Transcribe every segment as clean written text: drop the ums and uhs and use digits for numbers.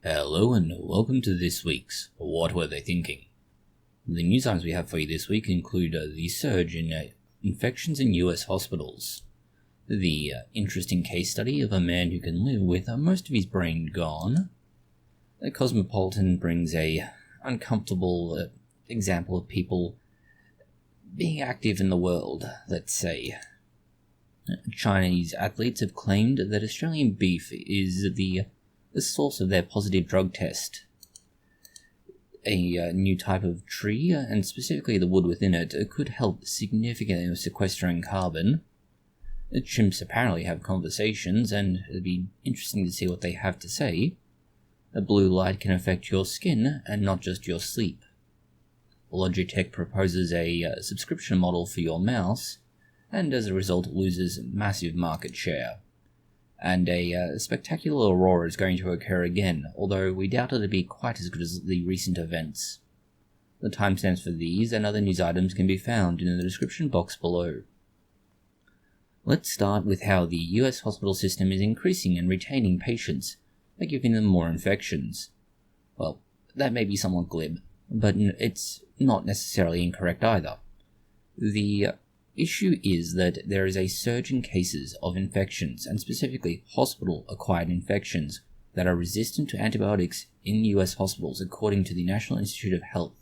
Hello and welcome to this week's What Were They Thinking? The news items we have for you this week include the surge in infections in US hospitals, the interesting case study of a man who can live with most of his brain gone. The Cosmopolitan brings a uncomfortable example of people being active in the world, let's say. Chinese athletes have claimed that Australian beef is the source of their positive drug test. A new type of tree, and specifically the wood within it, could help significantly with sequestering carbon. Chimps apparently have conversations, and it'd be interesting to see what they have to say. A blue light can affect your skin, and not just your sleep. Logitech proposes a subscription model for your mouse, and as a result loses massive market share. And a spectacular aurora is going to occur again, although we doubt it'll be quite as good as the recent events. The timestamps for these and other news items can be found in the description box below. Let's start with how the US hospital system is increasing and retaining patients by giving them more infections. Well, that may be somewhat glib, but it's not necessarily incorrect either. The issue is that there is a surge in cases of infections, and specifically hospital-acquired infections, that are resistant to antibiotics in US hospitals according to the National Institute of Health.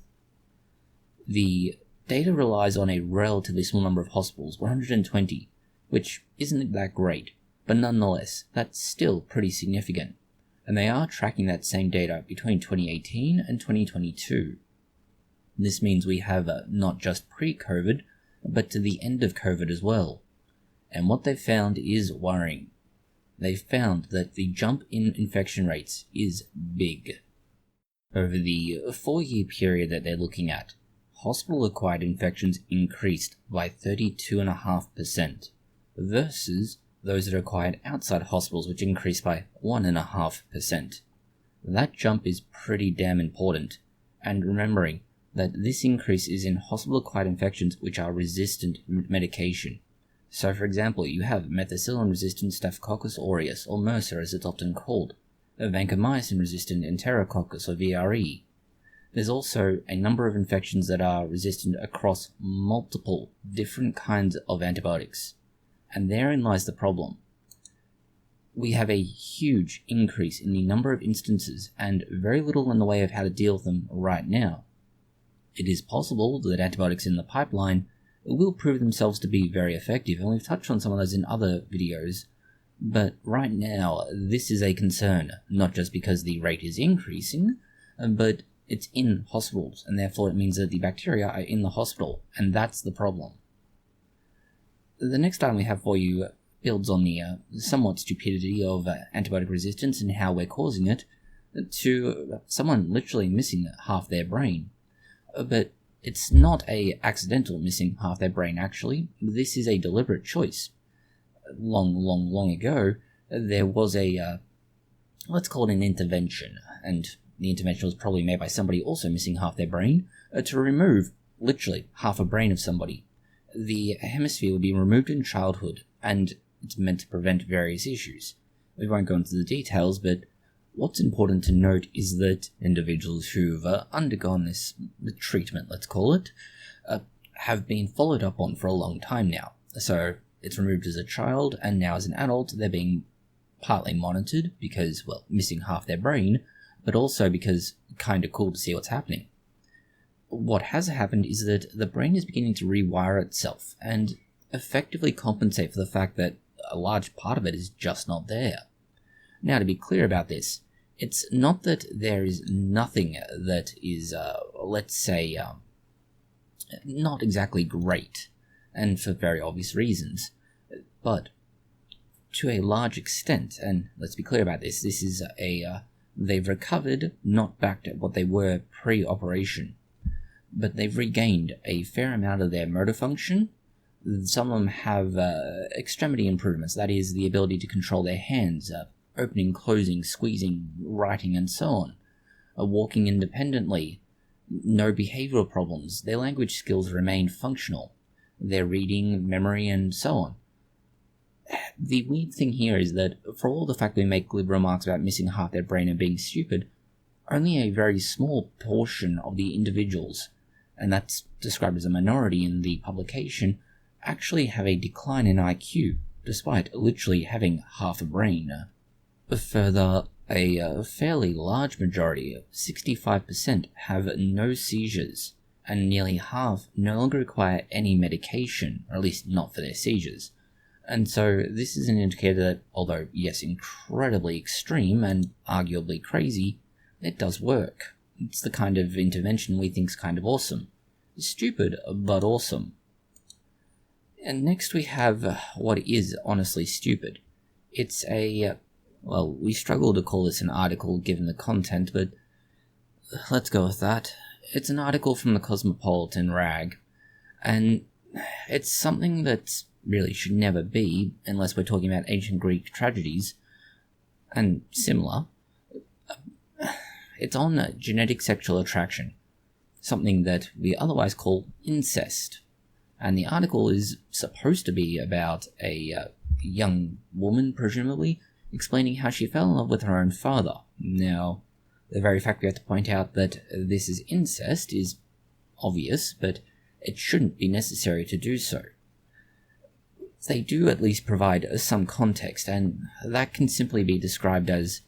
The data relies on a relatively small number of hospitals, 120, which isn't that great, but nonetheless, that's still pretty significant, and they are tracking that same data between 2018 and 2022. This means we have not just pre-COVID, but to the end of COVID as well. And what they've found is worrying. They've found that the jump in infection rates is big. Over the 4-year period that they're looking at, hospital-acquired infections increased by 32.5%, versus those that are acquired outside hospitals, which increased by 1.5%. That jump is pretty damn important, and remembering that this increase is in hospital-acquired infections which are resistant to medication. So for example, you have methicillin-resistant Staphylococcus aureus, or MRSA as it's often called, vancomycin-resistant Enterococcus, or VRE. There's also a number of infections that are resistant across multiple different kinds of antibiotics. And therein lies the problem. We have a huge increase in the number of instances and very little in the way of how to deal with them right now. It is possible that antibiotics in the pipeline will prove themselves to be very effective, and we've touched on some of those in other videos, but right now this is a concern, not just because the rate is increasing, but it's in hospitals, and therefore it means that the bacteria are in the hospital, and that's the problem. The next item we have for you builds on the somewhat stupidity of antibiotic resistance and how we're causing it, to someone literally missing half their brain. But it's not a accidental missing half their brain, actually. This is a deliberate choice. Long ago, there was a, let's call it an intervention, and the intervention was probably made by somebody also missing half their brain, to remove literally half a brain of somebody. The hemisphere would be removed in childhood, and it's meant to prevent various issues. We won't go into the details, but what's important to note is that individuals who've undergone this treatment, let's call it, have been followed up on for a long time now. So it's removed as a child, and now as an adult they're being partly monitored because, well, missing half their brain, but also because kinda cool to see what's happening. What has happened is that the brain is beginning to rewire itself and effectively compensate for the fact that a large part of it is just not there. Now, to be clear about this, it's not that there is nothing that is, let's say, not exactly great, and for very obvious reasons, but to a large extent, and let's be clear about this, this is they've recovered, not back to what they were pre-operation, but they've regained a fair amount of their motor function. Some of them have extremity improvements, that is, the ability to control their hands, opening, closing, squeezing, writing, and so on. Walking independently, no behavioral problems, their language skills remain functional, their reading, memory, and so on. The weird thing here is that, for all the fact we make glib remarks about missing half their brain and being stupid, only a very small portion of the individuals, and that's described as a minority in the publication, actually have a decline in IQ, despite literally having half a brain. Further, a fairly large majority, 65%, have no seizures, and nearly half no longer require any medication, or at least not for their seizures. And so this is an indicator that, although yes, incredibly extreme and arguably crazy, it does work. It's the kind of intervention we think's kind of awesome. Stupid, but awesome. And next we have what is honestly stupid. It's well, we struggle to call this an article given the content, but let's go with that. It's an article from the Cosmopolitan rag, and it's something that really should never be, unless we're talking about ancient Greek tragedies, and similar. It's on genetic sexual attraction, something that we otherwise call incest. And the article is supposed to be about a young woman, presumably, explaining how she fell in love with her own father. Now, the very fact we have to point out that this is incest is obvious, but it shouldn't be necessary to do so. They do at least provide some context, and that can simply be described as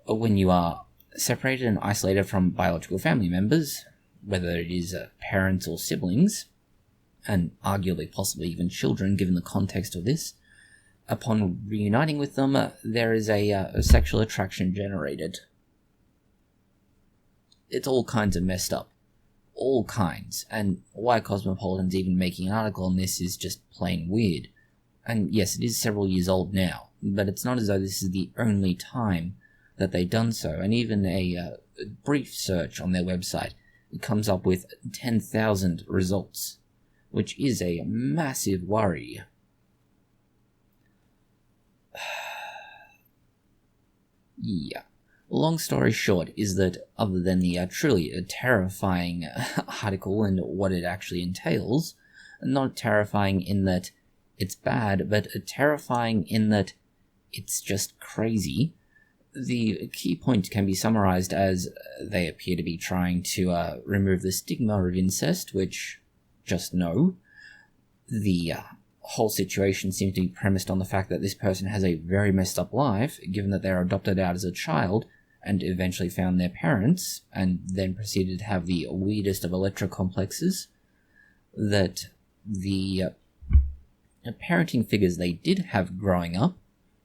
when you are separated and isolated from biological family members, whether it is parents or siblings, and arguably possibly even children given the context of this. Upon reuniting with them, there is a sexual attraction generated. It's all kinds of messed up. All kinds. And why Cosmopolitan's even making an article on this is just plain weird. And yes, it is several years old now, but it's not as though this is the only time that they've done so. And even a brief search on their website, it comes up with 10,000 results, which is a massive worry. Yeah. Long story short is that other than the truly terrifying article and what it actually entails, not terrifying in that it's bad, but terrifying in that it's just crazy, the key point can be summarized as they appear to be trying to remove the stigma of incest, which, just no. The whole situation seems to be premised on the fact that this person has a very messed up life, given that they were adopted out as a child and eventually found their parents, and then proceeded to have the weirdest of electrocomplexes, that the parenting figures they did have growing up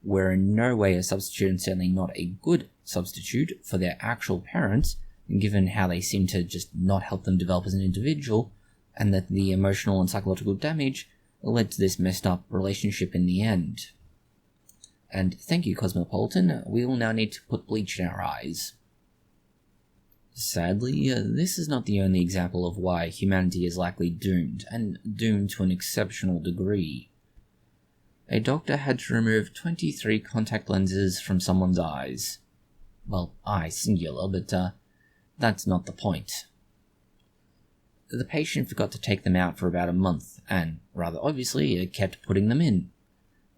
were in no way a substitute, and certainly not a good substitute for their actual parents, given how they seem to just not help them develop as an individual, and that the emotional and psychological damage led to this messed up relationship in the end. And thank you, Cosmopolitan, we will now need to put bleach in our eyes. Sadly, this is not the only example of why humanity is likely doomed, and doomed to an exceptional degree. A doctor had to remove 23 contact lenses from someone's eyes. Well, eye singular, but that's not the point. The patient forgot to take them out for about a month, and, rather obviously, kept putting them in.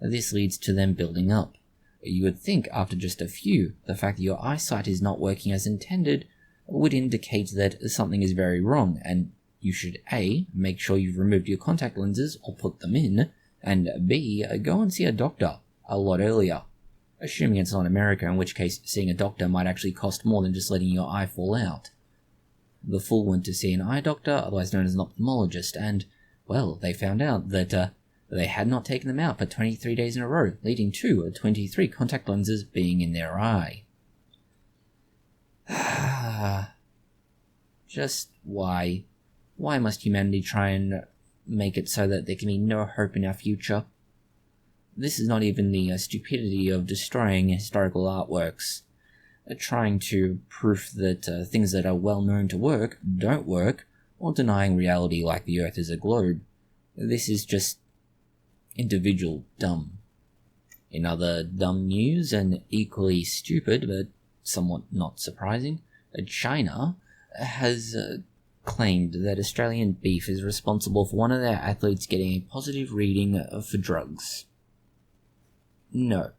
This leads to them building up. You would think after just a few, the fact that your eyesight is not working as intended would indicate that something is very wrong, and you should A, make sure you've removed your contact lenses or put them in, and B, go and see a doctor a lot earlier. Assuming it's not America, in which case seeing a doctor might actually cost more than just letting your eye fall out. The fool went to see an eye doctor, otherwise known as an ophthalmologist, and, well, they found out that they had not taken them out for 23 days in a row, leading to 23 contact lenses being in their eye. Just why? Why must humanity try and make it so that there can be no hope in our future? This is not even the stupidity of destroying historical artworks, trying to prove that things that are well known to work don't work, or denying reality like the Earth is a globe. This is just individual dumb. In other dumb news, and equally stupid but somewhat not surprising, China has claimed that Australian beef is responsible for one of their athletes getting a positive reading for drugs. No.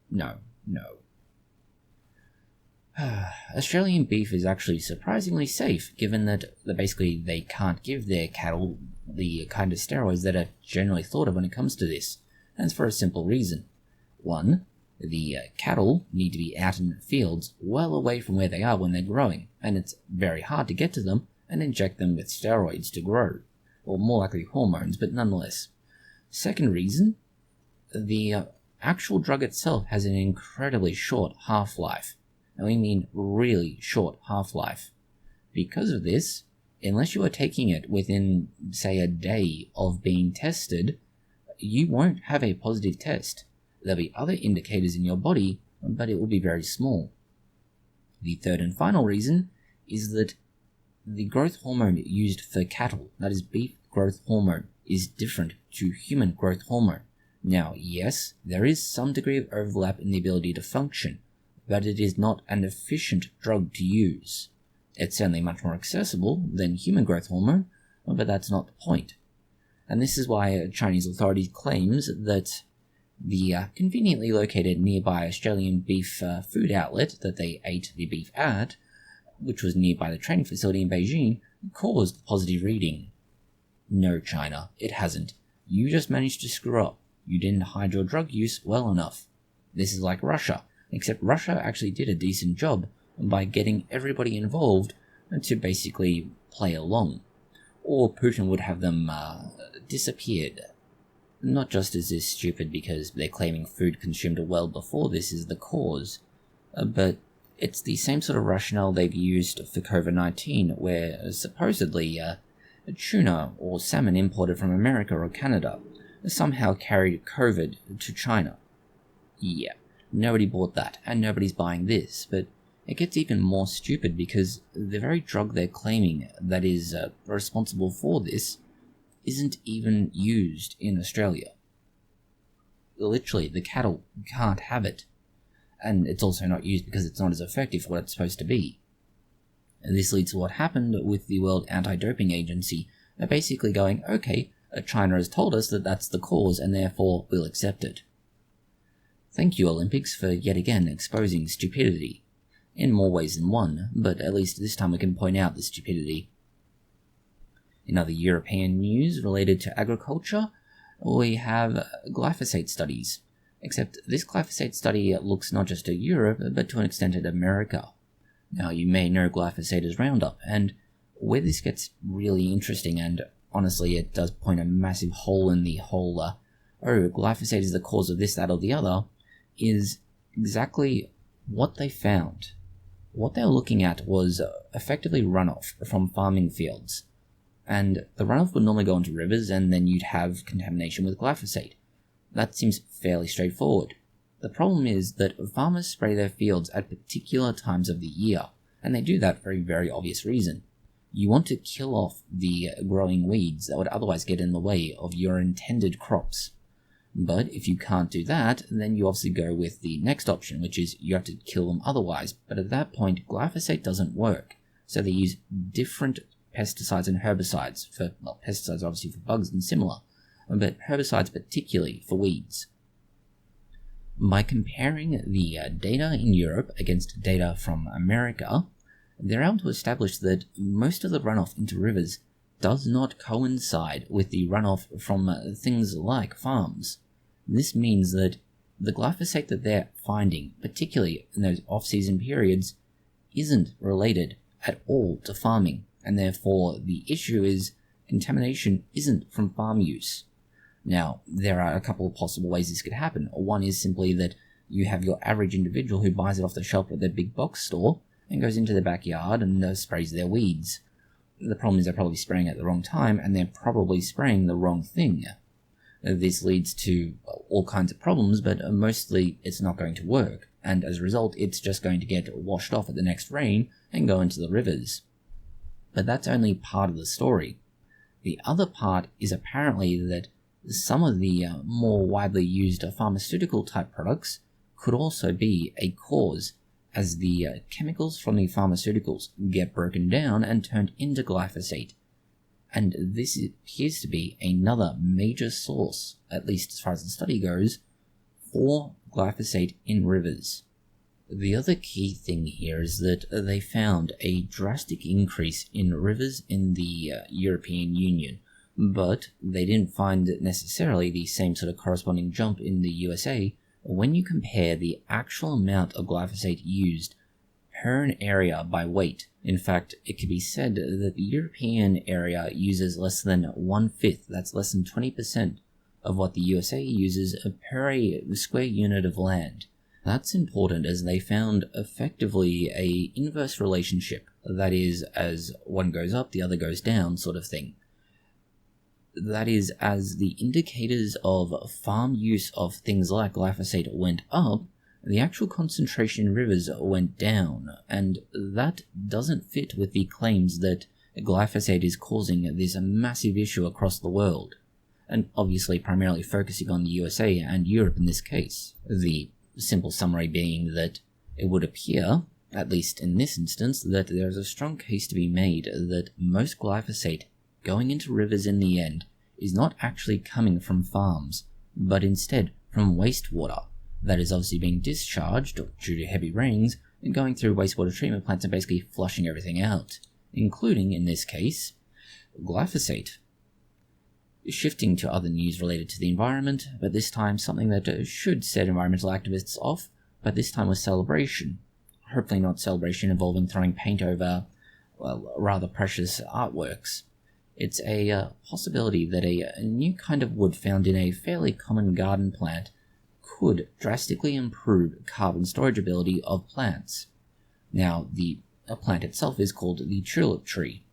Australian beef is actually surprisingly safe, given that they can't give their cattle the kind of steroids that are generally thought of when it comes to this, and it's for a simple reason. One, the cattle need to be out in the fields well away from where they are when they're growing, and it's very hard to get to them and inject them with steroids to grow, or more likely hormones, but nonetheless. Second reason, the actual drug itself has an incredibly short half-life, and we mean really short half-life. Because of this, unless you are taking it within, say, a day of being tested, you won't have a positive test. There'll be other indicators in your body, but it will be very small. The third and final reason is that the growth hormone used for cattle, that is beef growth hormone, is different to human growth hormone. Now, yes, there is some degree of overlap in the ability to function, but it is not an efficient drug to use. It's certainly much more accessible than human growth hormone, but that's not the point. And this is why Chinese authorities claims that the conveniently located nearby Australian beef food outlet that they ate the beef at, which was nearby the training facility in Beijing, caused the positive reading. No, China, it hasn't. You just managed to screw up. You didn't hide your drug use well enough. This is like Russia, except Russia actually did a decent job by getting everybody involved to basically play along. Or Putin would have them disappeared. Not just as is stupid because they're claiming food consumed well before this is the cause, but it's the same sort of rationale they've used for COVID-19, where supposedly tuna or salmon imported from America or Canada somehow carried COVID to China. Yeah, nobody bought that, and nobody's buying this, but it gets even more stupid because the very drug they're claiming that is responsible for this isn't even used in Australia. Literally, the cattle can't have it, and it's also not used because it's not as effective for what it's supposed to be. And this leads to what happened with the World Anti-Doping Agency. They're basically going, okay, China has told us that that's the cause, and therefore we'll accept it. Thank you, Olympics, for yet again exposing stupidity. In more ways than one, but at least this time we can point out the stupidity. In other European news related to agriculture, we have glyphosate studies. Except this glyphosate study looks not just at Europe, but to an extent at America. Now, you may know glyphosate as Roundup, and where this gets really interesting, and honestly it does point a massive hole in the whole, glyphosate is the cause of this, that, or the other, is exactly what they found. What they were looking at was effectively runoff from farming fields. And the runoff would normally go into rivers, and then you'd have contamination with glyphosate. That seems fairly straightforward. The problem is that farmers spray their fields at particular times of the year, and they do that for a very obvious reason. You want to kill off the growing weeds that would otherwise get in the way of your intended crops. But if you can't do that, then you obviously go with the next option, which is you have to kill them otherwise. But at that point, glyphosate doesn't work. So they use different pesticides and herbicides for, pesticides obviously for bugs and similar, but herbicides particularly for weeds. By comparing the data in Europe against data from America, they're able to establish that most of the runoff into rivers does not coincide with the runoff from things like farms. This means that the glyphosate that they're finding, particularly in those off-season periods, isn't related at all to farming, and therefore the issue is contamination isn't from farm use. Now, there are a couple of possible ways this could happen. One is simply that you have your average individual who buys it off the shelf at their big box store and goes into their backyard and sprays their weeds. The problem is they're probably spraying at the wrong time, and they're probably spraying the wrong thing. This leads to all kinds of problems, but mostly it's not going to work, and as a result it's just going to get washed off at the next rain and go into the rivers. But that's only part of the story. The other part is apparently that some of the more widely used pharmaceutical type products could also be a cause, as the chemicals from the pharmaceuticals get broken down and turned into glyphosate. And this appears to be another major source, at least as far as the study goes, for glyphosate in rivers. The other key thing here is that they found a drastic increase in rivers in the European Union, but they didn't find necessarily the same sort of corresponding jump in the USA when you compare the actual amount of glyphosate used per an area by weight. In fact, it can be said that the European area uses less than 1/5, that's less than 20% of what the USA uses per a square unit of land. That's important as they found effectively a inverse relationship, that is, as one goes up, the other goes down sort of thing. That is, as the indicators of farm use of things like glyphosate went up, the actual concentration in rivers went down, and that doesn't fit with the claims that glyphosate is causing this massive issue across the world, and obviously primarily focusing on the USA and Europe in this case. The simple summary being that it would appear, at least in this instance, that there is a strong case to be made that most glyphosate going into rivers in the end is not actually coming from farms, but instead from wastewater that is obviously being discharged due to heavy rains and going through wastewater treatment plants and basically flushing everything out, including, in this case, glyphosate. Shifting to other news related to the environment, but this time something that should set environmental activists off, but this time with celebration. Hopefully not celebration involving throwing paint over, well, rather precious artworks. It's a possibility that a new kind of wood found in a fairly common garden plant could drastically improve carbon storage ability of plants. Now, the plant itself is called the tulip tree,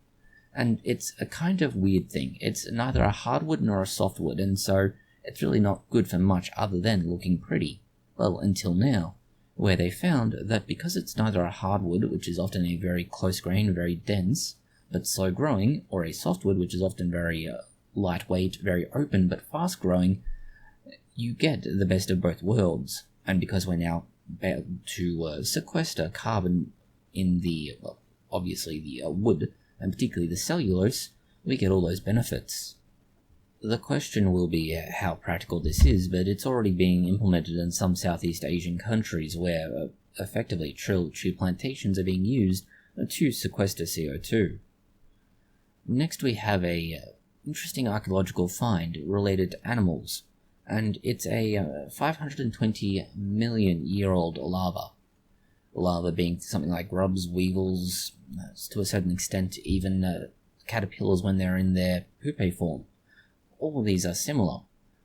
and it's a kind of weird thing. It's neither a hardwood nor a softwood, and so it's really not good for much other than looking pretty. Well, until now, where they found that because it's neither a hardwood, which is often a very close grain, very dense, but slow growing, or a softwood, which is often very lightweight, very open, but fast growing, you get the best of both worlds. And because we're now able to sequester carbon in the, well, obviously the wood, and particularly the cellulose, we get all those benefits. The question will be how practical this is, but it's already being implemented in some Southeast Asian countries where effectively tulip tree plantations are being used to sequester CO2. Next we have a interesting archaeological find related to animals, and it's a 520 million year old larva. Larvae being something like grubs, weevils, to a certain extent even caterpillars when they're in their pupae form. All of these are similar.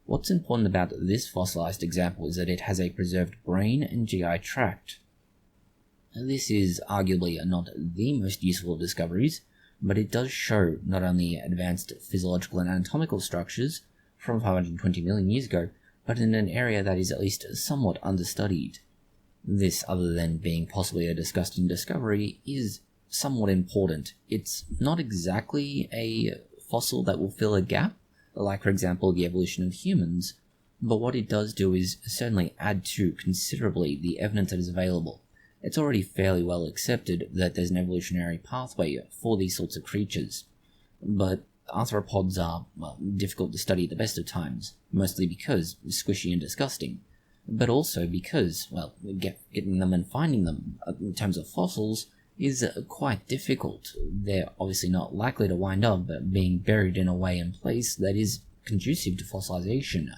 What's important about this fossilized example is that it has a preserved brain and GI tract. This is arguably not the most useful of discoveries, but it does show not only advanced physiological and anatomical structures from 520 million years ago, but in an area that is at least somewhat understudied. This, other than being possibly a disgusting discovery, is somewhat important. It's not exactly a fossil that will fill a gap, like for example the evolution of humans, but what it does do is certainly add to considerably the evidence that is available. It's already fairly well accepted that there's an evolutionary pathway for these sorts of creatures, but arthropods are, well, difficult to study at the best of times, mostly because they're squishy and disgusting, but also because, well, getting them and finding them in terms of fossils is quite difficult. They're obviously not likely to wind up being buried in a way and place that is conducive to fossilization.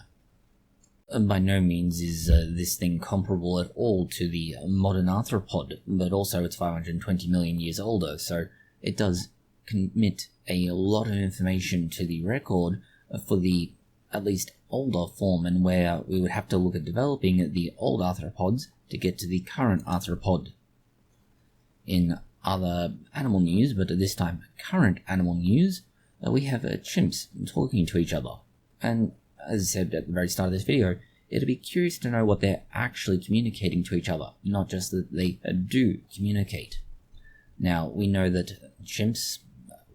And by no means is this thing comparable at all to the modern arthropod, but also it's 520 million years older, so it does commit a lot of information to the record for the at least older form, and where we would have to look at developing the old arthropods to get to the current arthropod. In other animal news, but at this time current animal news, we have chimps talking to each other. And as I said at the very start of this video, it'd be curious to know what they're actually communicating to each other, not just that they do communicate. Now, we know that chimps,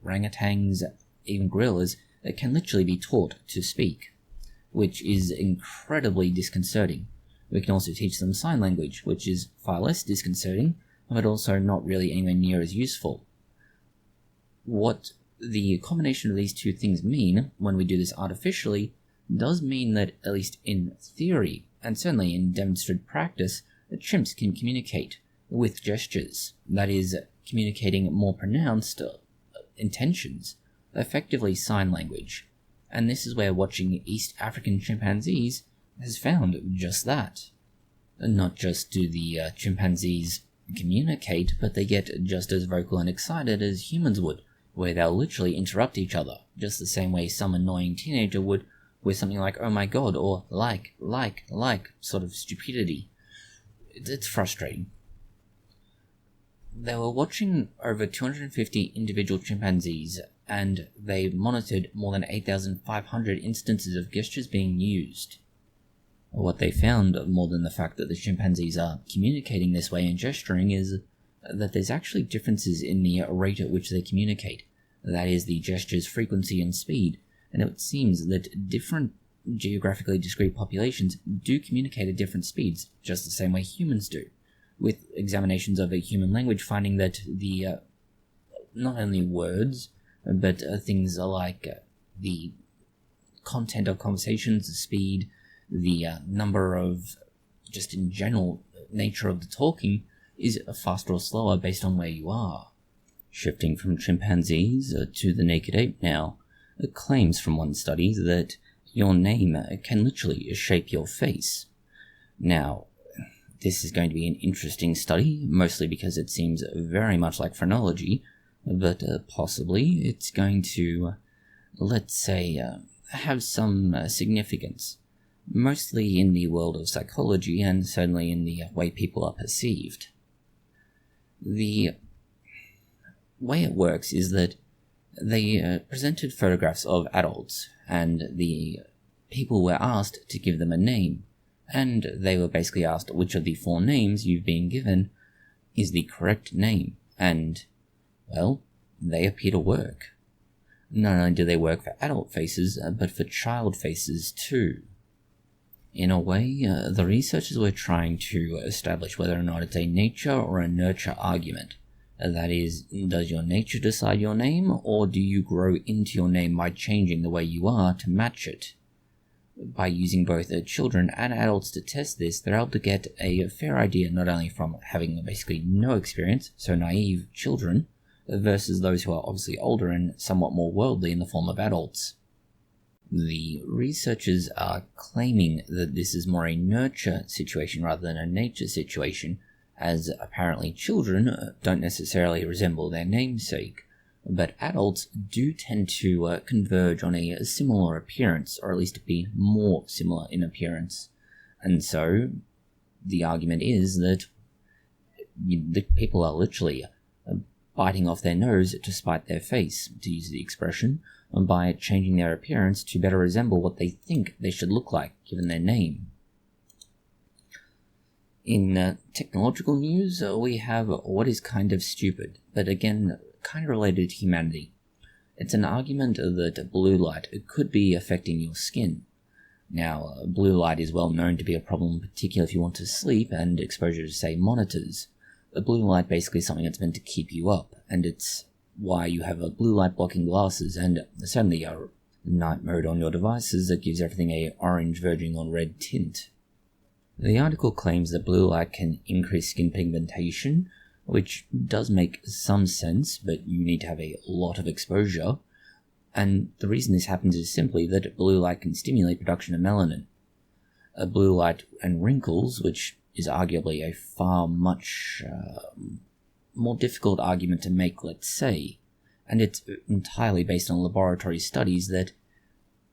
orangutans, even gorillas can literally be taught to speak, which is incredibly disconcerting. We can also teach them sign language, which is far less disconcerting, but also not really anywhere near as useful. What the combination of these two things mean when we do this artificially does mean that, at least in theory, and certainly in demonstrated practice, chimps can communicate with gestures, that is, communicating more pronounced intentions, effectively sign language. And this is where watching East African chimpanzees has found just that. Not just do the chimpanzees communicate, but they get just as vocal and excited as humans would, where they'll literally interrupt each other, just the same way some annoying teenager would with something like "oh my god" or like sort of stupidity. It's frustrating. They were watching over 250 individual chimpanzees, and they monitored more than 8,500 instances of gestures being used. What they found, more than the fact that the chimpanzees are communicating this way and gesturing, is that there's actually differences in the rate at which they communicate. That is, the gesture's frequency and speed, and it seems that different geographically discrete populations do communicate at different speeds, just the same way humans do, with examinations of a human language finding that the not only words, but things like the content of conversations, the speed, the number of, just in general, nature of the talking is faster or slower based on where you are. Shifting from chimpanzees to the naked ape now, claims from one study that your name can literally shape your face. Now, this is going to be an interesting study, mostly because it seems very much like phrenology, but possibly it's going to, let's say, have some significance, mostly in the world of psychology and certainly in the way people are perceived. The way it works is that they presented photographs of adults, and the people were asked to give them a name, and they were basically asked which of the 4 names you've been given is the correct name, and, well, they appear to work. Not only do they work for adult faces, but for child faces too. In a way, the researchers were trying to establish whether or not it's a nature or a nurture argument. That is, does your nature decide your name, or do you grow into your name by changing the way you are to match it? By using both children and adults to test this, they're able to get a fair idea not only from having basically no experience, so naive children, versus those who are obviously older and somewhat more worldly in the form of adults. The researchers are claiming that this is more a nurture situation rather than a nature situation, as apparently children don't necessarily resemble their namesake, but adults do tend to converge on a similar appearance, or at least be more similar in appearance. And so the argument is that the people are literally biting off their nose to spite their face, to use the expression, by changing their appearance to better resemble what they think they should look like, given their name. In technological news, we have what is kind of stupid, but again, kind of related to humanity. It's an argument that blue light could be affecting your skin. Now, blue light is well known to be a problem, particularly if you want to sleep and exposure to, say, monitors. Blue light basically is something that's meant to keep you up, and it's why you have blue light blocking glasses, and certainly a night mode on your devices that gives everything a orange verging on red tint. The article claims that blue light can increase skin pigmentation, which does make some sense, but you need to have a lot of exposure, and the reason this happens is simply that blue light can stimulate production of melanin. Blue light and wrinkles, which is arguably a far much more difficult argument to make, let's say, and it's entirely based on laboratory studies that,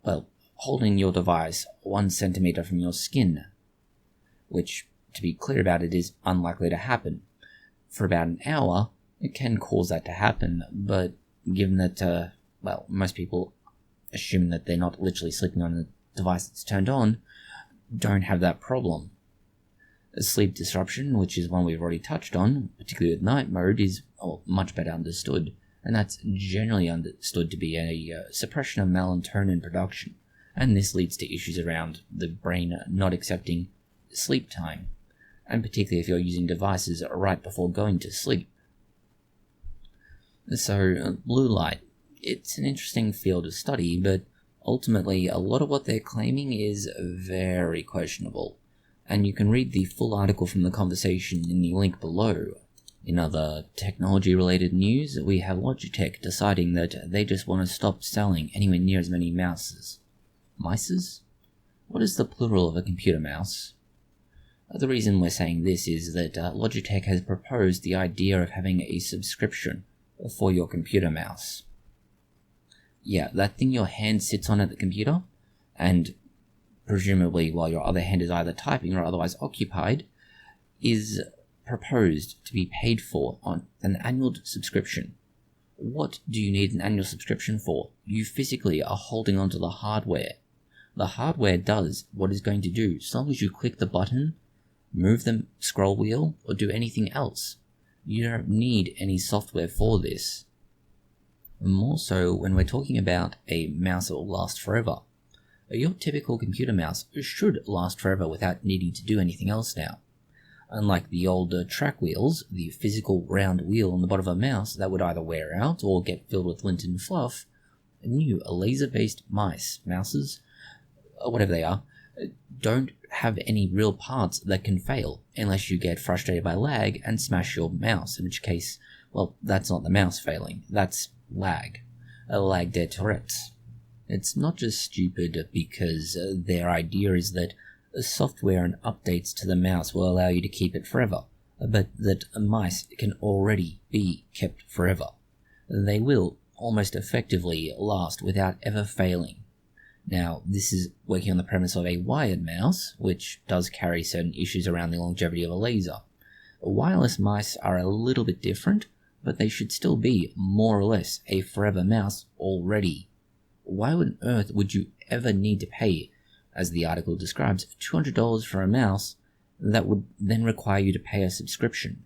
well, holding your device 1 centimeter from your skin, which, to be clear about it, is unlikely to happen. For about an hour, it can cause that to happen, but given that, most people, assuming that they're not literally sleeping on a device that's turned on, don't have that problem. Sleep disruption, which is one we've already touched on, particularly with night mode, is much better understood, and that's generally understood to be a suppression of melatonin production, and this leads to issues around the brain not accepting sleep time, and particularly if you're using devices right before going to sleep. So, blue light, it's an interesting field of study, but ultimately a lot of what they're claiming is very questionable. And you can read the full article from the conversation in the link below. In other technology-related news, we have Logitech deciding that they just want to stop selling anywhere near as many mouses. Mices? What is the plural of a computer mouse? The reason we're saying this is that Logitech has proposed the idea of having a subscription for your computer mouse. Yeah, that thing your hand sits on at the computer, and presumably while your other hand is either typing or otherwise occupied, is proposed to be paid for on an annual subscription. What do you need an annual subscription for? You physically are holding onto the hardware. The hardware does what it's going to do, as long as you click the button, move the scroll wheel, or do anything else. You don't need any software for this. More so when we're talking about a mouse that will last forever. Your typical computer mouse should last forever without needing to do anything else now. Unlike the older track wheels, the physical round wheel on the bottom of a mouse that would either wear out or get filled with lint and fluff, new laser-based mouses, whatever they are, don't have any real parts that can fail unless you get frustrated by lag and smash your mouse, in which case, well, that's not the mouse failing, that's lag. Lag der Tourette's. It's not just stupid because their idea is that software and updates to the mouse will allow you to keep it forever, but that mice can already be kept forever. They will almost effectively last without ever failing. Now, this is working on the premise of a wired mouse, which does carry certain issues around the longevity of a laser. Wireless mice are a little bit different, but they should still be more or less a forever mouse already. Why on earth would you ever need to pay, as the article describes, $200 for a mouse that would then require you to pay a subscription?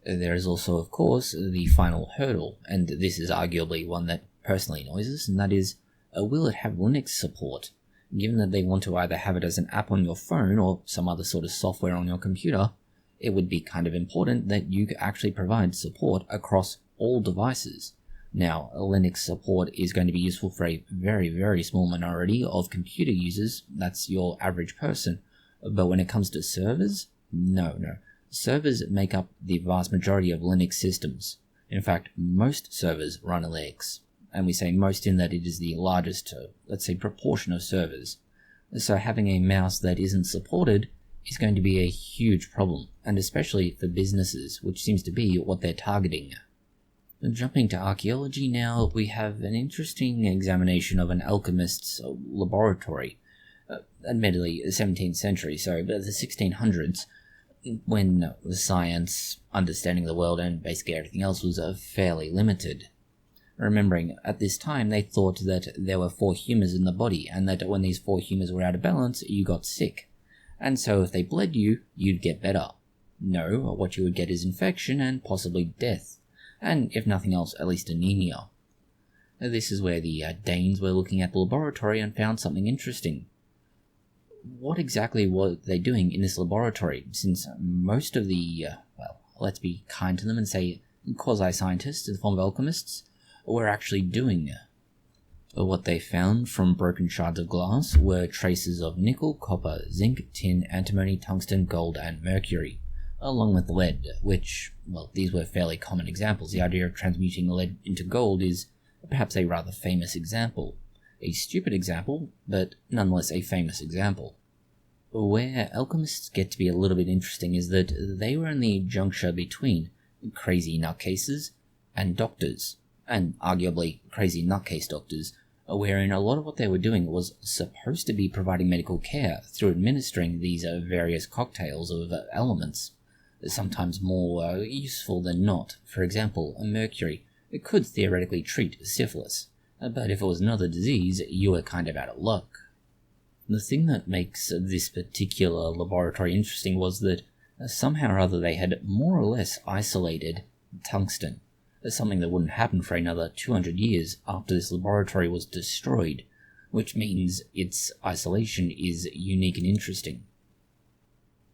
There is also, of course, the final hurdle, and this is arguably one that personally annoys us, and that is, will it have Linux support? Given that they want to either have it as an app on your phone or some other sort of software on your computer, it would be kind of important that you actually provide support across all devices. Now, Linux support is going to be useful for a very, very small minority of computer users, that's your average person, but when it comes to servers, no. Servers make up the vast majority of Linux systems. In fact, most servers run Linux. And we say most in that it is the largest, let's say, proportion of servers. So having a mouse that isn't supported is going to be a huge problem, and especially for businesses, which seems to be what they're targeting. Jumping to archaeology now, we have an interesting examination of an alchemist's laboratory. Admittedly, the 17th century, but the 1600s, when science, understanding the world, and basically everything else was fairly limited. Remembering, at this time, they thought that there were 4 humours in the body, and that when these 4 humours were out of balance, you got sick. And so if they bled you, you'd get better. No, what you would get is infection and possibly death. And if nothing else, at least anemia. This is where the Danes were looking at the laboratory and found something interesting. What exactly were they doing in this laboratory, since most of the, let's be kind to them and say quasi-scientists in the form of alchemists, were actually doing. What they found from broken shards of glass were traces of nickel, copper, zinc, tin, antimony, tungsten, gold, and mercury, along with lead, which, these were fairly common examples. The idea of transmuting lead into gold is perhaps a rather famous example. A stupid example, but nonetheless a famous example. Where alchemists get to be a little bit interesting is that they were in the juncture between crazy nutcases and doctors, and arguably crazy nutcase doctors, wherein a lot of what they were doing was supposed to be providing medical care through administering these various cocktails of elements, sometimes more useful than not. For example, mercury. It could theoretically treat syphilis, but if it was another disease, you were kind of out of luck. The thing that makes this particular laboratory interesting was that somehow or other they had more or less isolated tungsten, something that wouldn't happen for another 200 years after this laboratory was destroyed, which means its isolation is unique and interesting.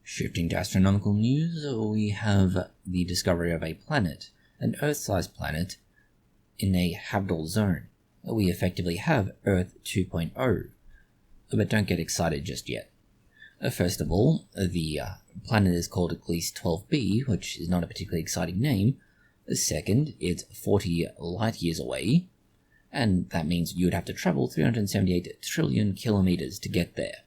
Shifting to astronomical news, we have the discovery of a planet, an Earth-sized planet, in a habitable zone. We effectively have Earth 2.0, but don't get excited just yet. First of all, the planet is called Gliese 12b, which is not a particularly exciting name. Second, it's 40 light years away, and that means you would have to travel 378 trillion kilometers to get there.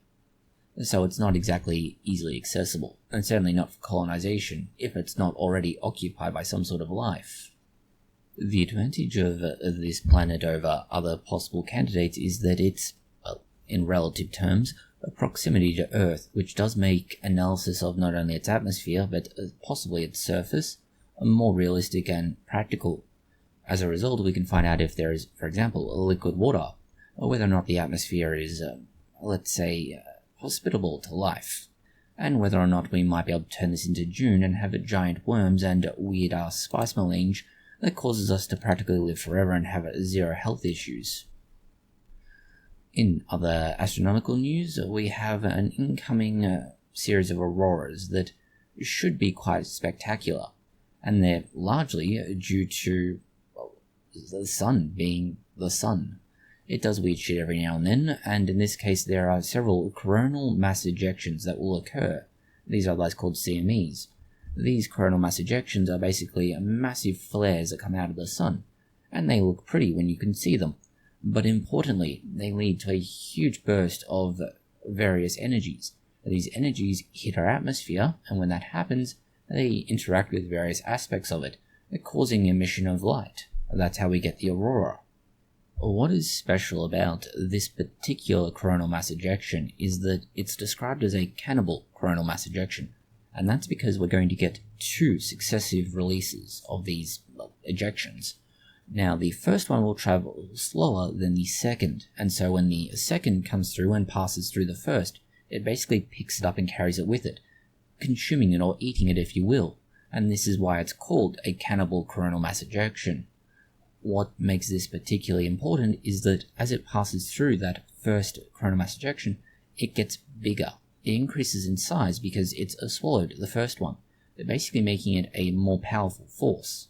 So it's not exactly easily accessible, and certainly not for colonization if it's not already occupied by some sort of life. The advantage of this planet over other possible candidates is that it's, well, in relative terms, a proximity to Earth, which does make analysis of not only its atmosphere, but possibly its surface, more realistic and practical. As a result, we can find out if there is, for example, liquid water, or whether or not the atmosphere is, let's say, hospitable to life, and whether or not we might be able to turn this into June and have giant worms and weird-ass spice melange that causes us to practically live forever and have zero health issues. In other astronomical news, we have an incoming series of auroras that should be quite spectacular, and they're largely due to, well, the sun being the sun. It does weird shit every now and then, and in this case there are several coronal mass ejections that will occur. These are otherwise called CMEs. These coronal mass ejections are basically massive flares that come out of the sun, and they look pretty when you can see them. But importantly, they lead to a huge burst of various energies. These energies hit our atmosphere, and when that happens, they interact with various aspects of it, causing emission of light. That's how we get the aurora. What is special about this particular coronal mass ejection is that it's described as a cannibal coronal mass ejection, and that's because we're going to get 2 successive releases of these ejections. Now, the first one will travel slower than the second, and so when the second comes through and passes through the first, it basically picks it up and carries it with it, consuming it or eating it if you will, and this is why it's called a cannibal coronal mass ejection. What makes this particularly important is that as it passes through that first coronal mass ejection, it gets bigger. It increases in size because it's swallowed the first one, basically making it a more powerful force.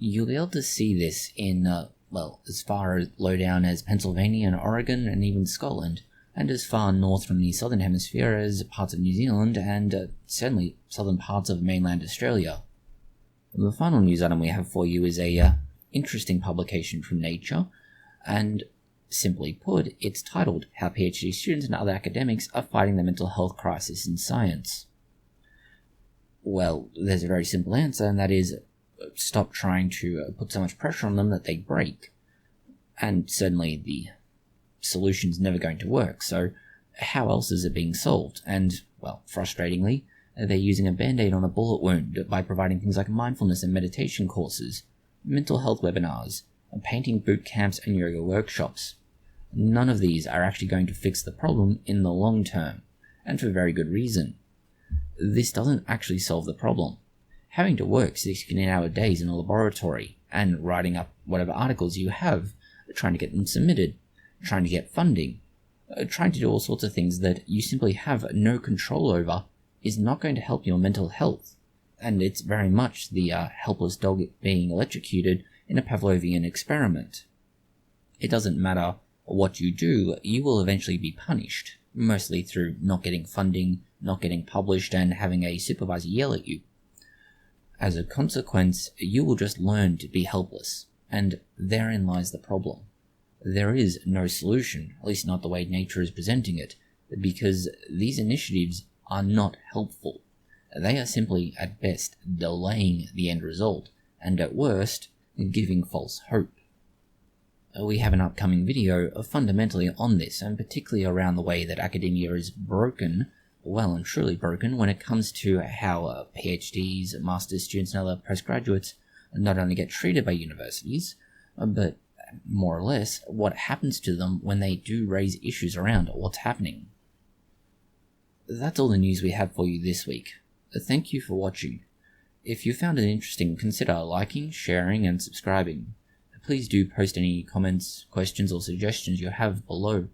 You'll be able to see this in, as far low down as Pennsylvania and Oregon and even Scotland, and as far north from the southern hemisphere as parts of New Zealand and certainly southern parts of mainland Australia. The final news item we have for you is a interesting publication from Nature, and simply put, it's titled How PhD Students and Other Academics Are Fighting the Mental Health Crisis in Science. Well, there's a very simple answer, and that is stop trying to put so much pressure on them that they break. And certainly the solution's never going to work, so how else is it being solved? And, well, frustratingly, they're using a band-aid on a bullet wound by providing things like mindfulness and meditation courses, mental health webinars, painting boot camps and yoga workshops. None of these are actually going to fix the problem in the long term, and for very good reason. This doesn't actually solve the problem. Having to work 16-hour days in a laboratory and writing up whatever articles you have, trying to get them submitted, trying to get funding, trying to do all sorts of things that you simply have no control over is not going to help your mental health. And it's very much the helpless dog being electrocuted in a Pavlovian experiment. It doesn't matter what you do, you will eventually be punished, mostly through not getting funding, not getting published, and having a supervisor yell at you. As a consequence, you will just learn to be helpless, and therein lies the problem. There is no solution, at least not the way nature is presenting it, because these initiatives are not helpful. They are simply, at best, delaying the end result, and at worst, giving false hope. We have an upcoming video fundamentally on this, and particularly around the way that academia is broken, well and truly broken, when it comes to how PhDs, master's students and other postgraduates not only get treated by universities, but more or less what happens to them when they do raise issues around what's happening. That's all the news we have for you this week. Thank you for watching. If you found it interesting, consider liking, sharing, and subscribing. Please do post any comments, questions, or suggestions you have below.